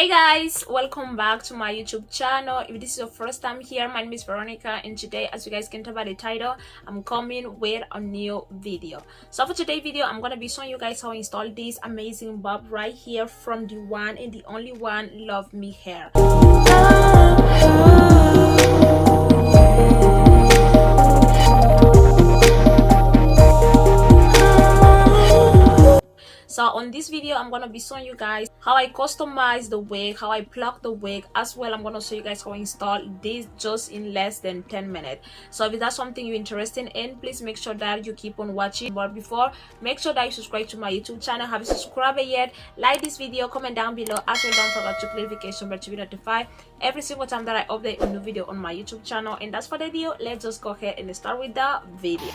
Hey guys, welcome back to my YouTube channel. If this is your first time here, my name is Veronica, and today, as you guys can tell by the title, I'm coming with a new video. So for today's video, I'm gonna be showing you guys how to install this amazing bob right here from the one and the only one, Luvmehair. So on this video, I'm gonna be showing you guys how I customize the wig, how I pluck the wig, as well I'm gonna show you guys how I install this just in less than 10 minutes. So if that's something you're interested in, please make sure that you keep on watching. But before, make sure that you subscribe to my YouTube channel. Have you subscribed yet? Like this video, comment down below, as well don't forget to click the notification bell to be notified every single time that I update a new video on my YouTube channel. And that's for the video. Let's just go ahead and start with the video.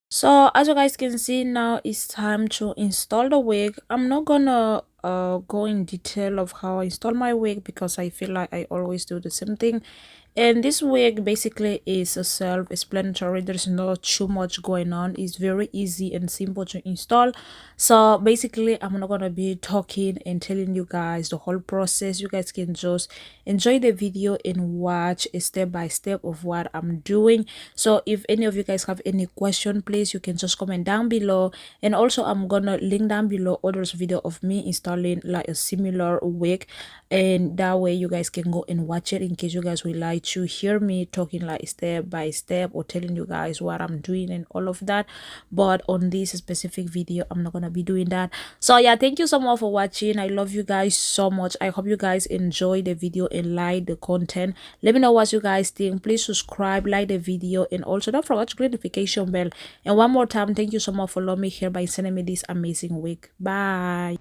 So as you guys can see, now it's time to install the wig. I'm not gonna go in detail of how I install my wig because I feel like I always do the same thing. And this wig basically is a self-explanatory. There's not too much going on. It's very easy and simple to install. So basically, I'm not gonna be talking and telling you guys the whole process. You guys can just enjoy the video and watch a step by step of what I'm doing. So if any of you guys have any question, please, you can just comment down below. And also, I'm gonna link down below others video of me installing like a similar wig, and that way you guys can go and watch it in case you guys would like to hear me talking like step by step or telling you guys what I'm doing and all of that. But on this specific video, I'm not gonna be doing that. So yeah, thank you so much for watching. I love you guys so much. I hope you guys enjoy the video and like the content. Let me know what you guys think. Please subscribe, like the video, and also don't forget to click the notification bell. And one more time, thank you so much for Luvmehair by sending me this amazing wig. Bye.